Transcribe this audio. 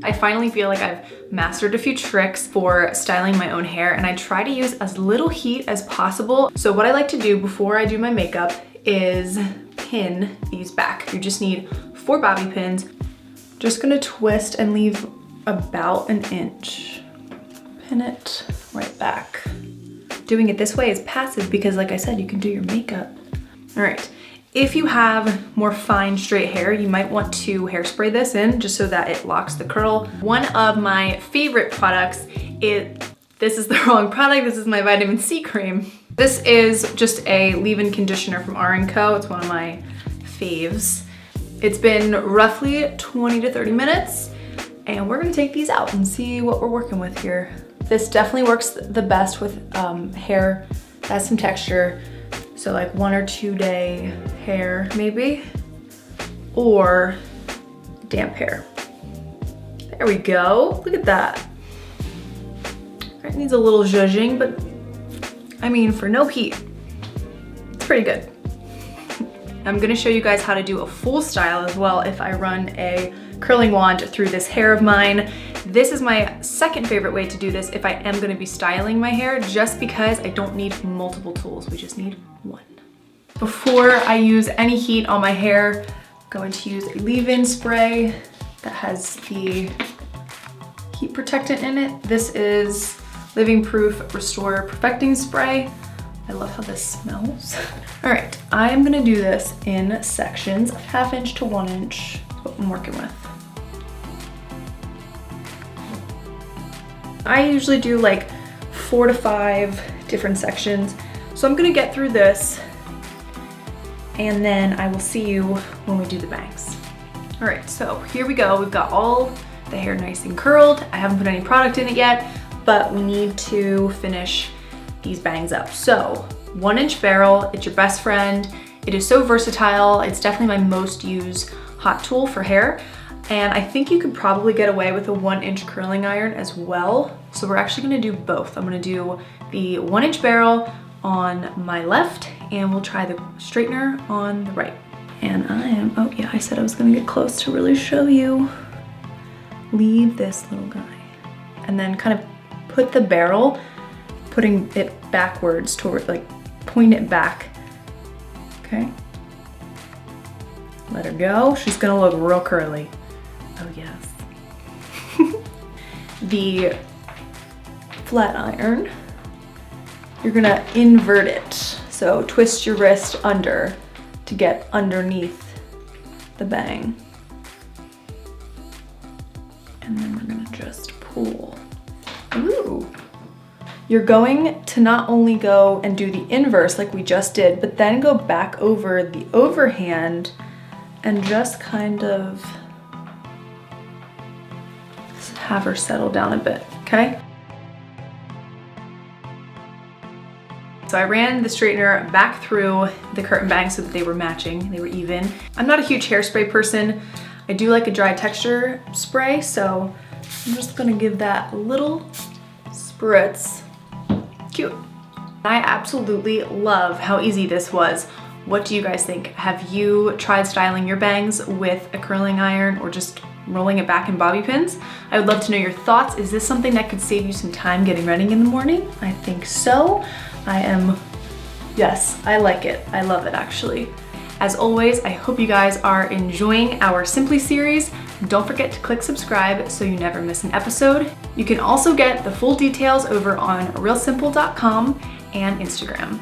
I finally feel like I've mastered a few tricks for styling my own hair, and I try to use as little heat as possible. So what I like to do before I do my makeup is pin these back. You just need 4 bobby pins. Just gonna twist and leave about an inch. Pin it right back. Doing it this way is passive because, like I said, you can do your makeup. All right. If you have more fine straight hair, you might want to hairspray this in just so that it locks the curl. One of my favorite products this is the wrong product, this is my vitamin C cream. This is just a leave-in conditioner from R&Co. It's one of my faves. It's been roughly 20 to 30 minutes, and we're gonna take these out and see what we're working with here. This definitely works the best with hair that has some texture. So like 1 or 2 day hair maybe, or damp hair. There we go, look at that. It needs a little zhuzhing, but I mean, for no heat, it's pretty good. I'm gonna show you guys how to do a full style as well if I run a curling wand through this hair of mine. This is my second favorite way to do this if I am gonna be styling my hair, just because I don't need multiple tools, we just need one. Before I use any heat on my hair, I'm going to use a leave-in spray that has the heat protectant in it. This is Living Proof Restore Perfecting Spray. I love how this smells. All right, I'm gonna do this in sections of 1/2 inch to 1 inch, what I'm working with. I usually do like 4 to 5 different sections. So I'm gonna get through this, and then I will see you when we do the bangs. All right, so here we go. We've got all the hair nice and curled. I haven't put any product in it yet, but we need to finish these bangs up. So 1 inch barrel, it's your best friend. It is so versatile. It's definitely my most used hot tool for hair. And I think you could probably get away with a 1 inch curling iron as well. So we're actually gonna do both. I'm gonna do the 1 inch barrel on my left, and we'll try the straightener on the right. And oh yeah, I said I was gonna get close to really show you. Leave this little guy. And then kind of put the barrel, putting it backwards toward, like, point it back, okay? Let her go. She's gonna look real curly. Oh yes. The flat iron, you're gonna invert it. So twist your wrist under to get underneath the bang. And then we're gonna just pull. Ooh. You're going to not only go and do the inverse like we just did, but then go back over the overhand and just kind of have her settle down a bit, okay? So I ran the straightener back through the curtain bangs so that they were matching, they were even. I'm not a huge hairspray person. I do like a dry texture spray, so I'm just gonna give that a little spritz. Cute. I absolutely love how easy this was. What do you guys think? Have you tried styling your bangs with a curling iron or just rolling it back in bobby pins? I would love to know your thoughts. Is this something that could save you some time getting ready in the morning? I think so. Yes, I like it. I love it actually. As always, I hope you guys are enjoying our Simply series. Don't forget to click subscribe so you never miss an episode. You can also get the full details over on realsimple.com and Instagram.